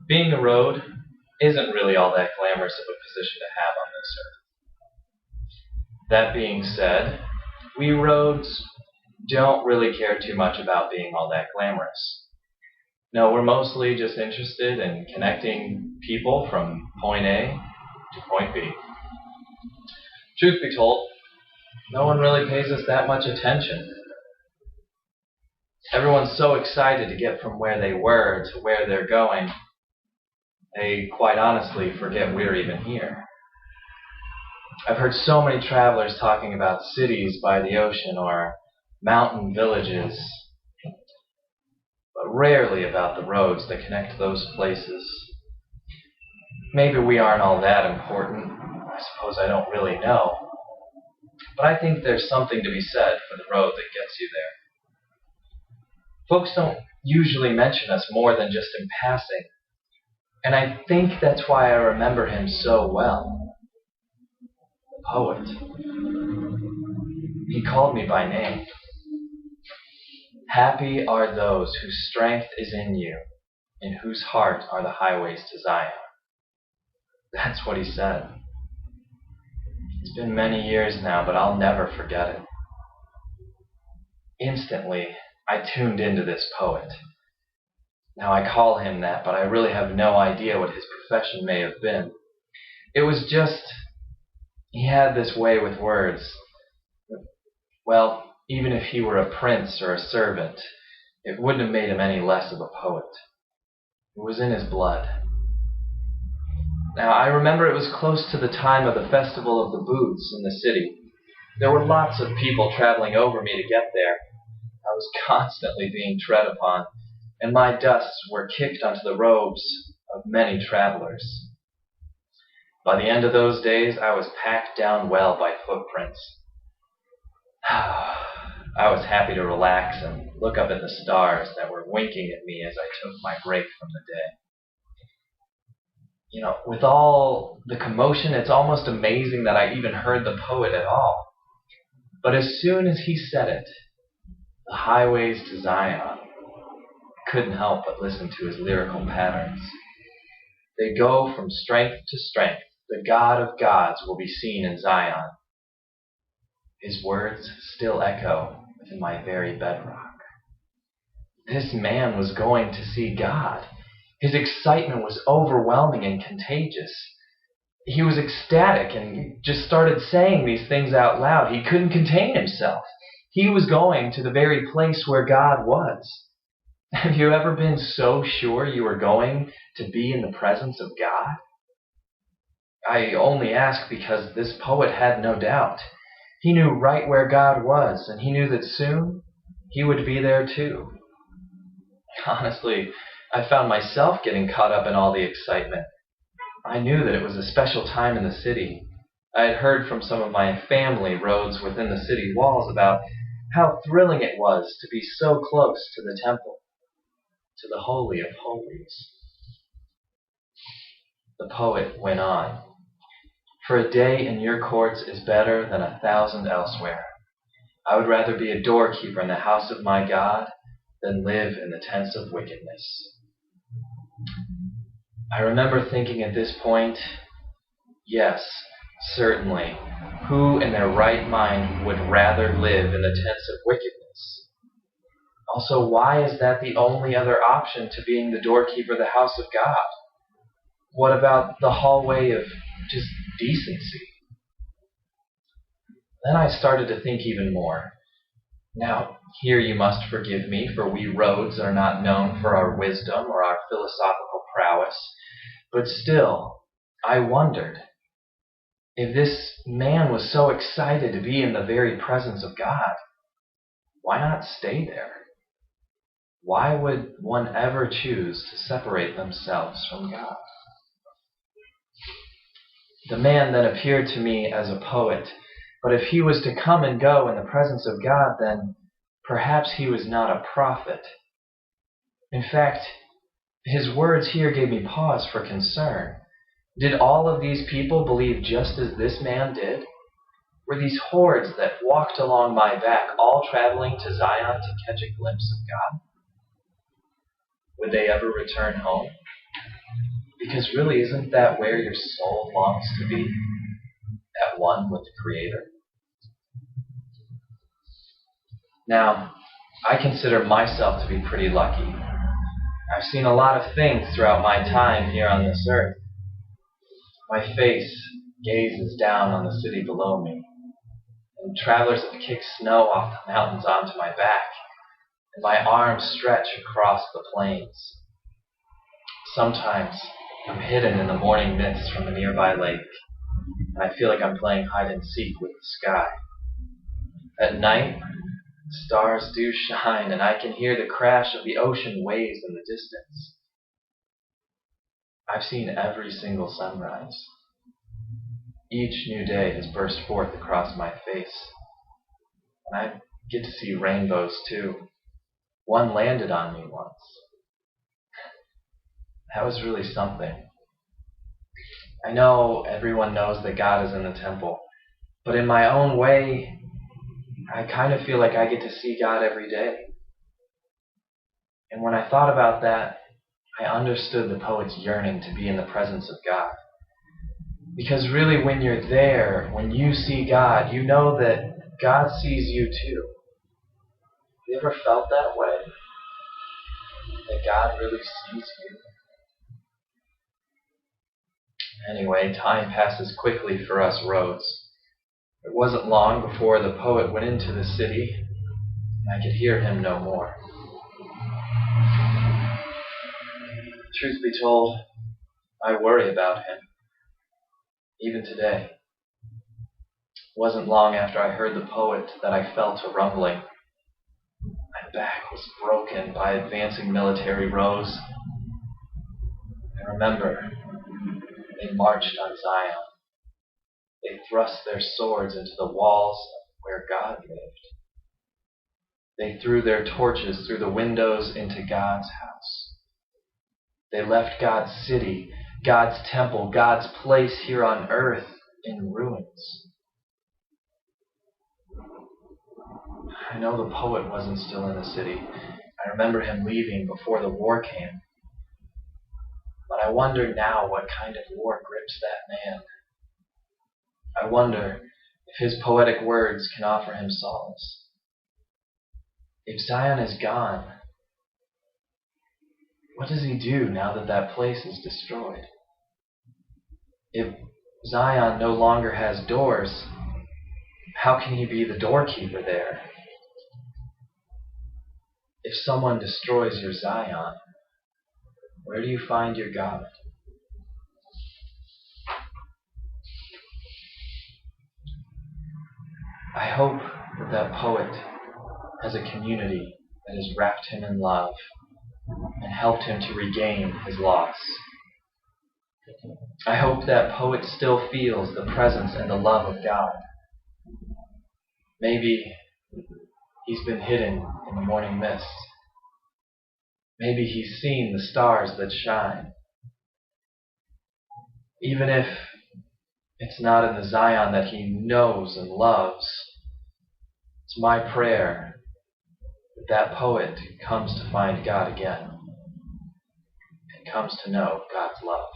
Being a road isn't really all that glamorous of a position to have on this earth. That being said, we roads don't really care too much about being all that glamorous. No, we're mostly just interested in connecting people from point A to point B. Truth be told, no one really pays us that much attention. Everyone's so excited to get from where they were to where they're going, they quite honestly forget we're even here. I've heard so many travelers talking about cities by the ocean or mountain villages, but rarely about the roads that connect those places. Maybe we aren't all that important. I suppose I don't really know. But I think there's something to be said for the road that gets you there. Folks don't usually mention us more than just in passing, and I think that's why I remember him so well. The poet. He called me by name. Happy are those whose strength is in you, in whose heart are the highways to Zion. That's what he said. It's been many years now, but I'll never forget it. Instantly, I tuned into this poet. Now I call him that, but I really have no idea what his profession may have been. It was just, he had this way with words. Well, even if he were a prince or a servant, it wouldn't have made him any less of a poet. It was in his blood. Now, I remember it was close to the time of the Festival of the Booths in the city. There were lots of people traveling over me to get there. I was constantly being tread upon, and my dusts were kicked onto the robes of many travelers. By the end of those days, I was packed down well by footprints. I was happy to relax and look up at the stars that were winking at me as I took my break from the day. You know, with all the commotion, it's almost amazing that I even heard the poet at all. But as soon as he said it, the highways to Zion, I couldn't help but listen to his lyrical patterns. They go from strength to strength. The God of gods will be seen in Zion. His words still echo within my very bedrock. This man was going to see God. His excitement was overwhelming and contagious. He was ecstatic and just started saying these things out loud. He couldn't contain himself. He was going to the very place where God was. Have you ever been so sure you were going to be in the presence of God? I only ask because this poet had no doubt. He knew right where God was, and he knew that soon he would be there too. Honestly, I found myself getting caught up in all the excitement. I knew that it was a special time in the city. I had heard from some of my family roads within the city walls about how thrilling it was to be so close to the temple, to the Holy of Holies. The poet went on. For a day in your courts is better than 1,000 elsewhere. I would rather be a doorkeeper in the house of my God than live in the tents of wickedness. I remember thinking at this point, yes, certainly, who in their right mind would rather live in the tents of wickedness? Also, why is that the only other option to being the doorkeeper of the house of God? What about the hallway of just decency? Then I started to think even more. Now, here you must forgive me, for we roads are not known for our wisdom or our philosophical prowess, but still, I wondered, if this man was so excited to be in the very presence of God, why not stay there? Why would one ever choose to separate themselves from God? The man then appeared to me as a poet, but if he was to come and go in the presence of God, then perhaps he was not a prophet. In fact, his words here gave me pause for concern. Did all of these people believe just as this man did? Were these hordes that walked along my back all traveling to Zion to catch a glimpse of God? would they ever return home? Because really, isn't that where your soul longs to be? At one with the Creator? Now, I consider myself to be pretty lucky. I've seen a lot of things throughout my time here on this earth. My face gazes down on the city below me, and travelers have kicked snow off the mountains onto my back, and my arms stretch across the plains. Sometimes I'm hidden in the morning mist from a nearby lake, and I feel like I'm playing hide and seek with the sky. At night, the stars do shine, and I can hear the crash of the ocean waves in the distance. I've seen every single sunrise. Each new day has burst forth across my face. And I get to see rainbows too. One landed on me once. That was really something. I know everyone knows that God is in the temple, but in my own way, I kind of feel like I get to see God every day. And when I thought about that, I understood the poet's yearning to be in the presence of God. Because really, when you're there, when you see God, you know that God sees you too. Have you ever felt that way? That God really sees you? Anyway, time passes quickly for us Rhodes. It wasn't long before the poet went into the city, and I could hear him no more. Truth be told, I worry about him. Even today. It wasn't long after I heard the poet that I felt a rumbling. My back was broken by advancing military rows. I remember they marched on Zion. They thrust their swords into the walls where God lived. They threw their torches through the windows into God's house. They left God's city, God's temple, God's place here on earth in ruins. I know the poet wasn't still in the city. I remember him leaving before the war came. But I wonder now what kind of war grips that man. I wonder if his poetic words can offer him solace. If Zion is gone, what does he do now that that place is destroyed? If Zion no longer has doors, how can he be the doorkeeper there? If someone destroys your Zion, where do you find your God? I hope that that poet has a community that has wrapped him in love and helped him to regain his loss. I hope that poet still feels the presence and the love of God. Maybe he's been hidden in the morning mist. Maybe he's seen the stars that shine. Even if it's not in the Zion that he knows and loves, it's my prayer that that poet comes to find God again and comes to know God's love.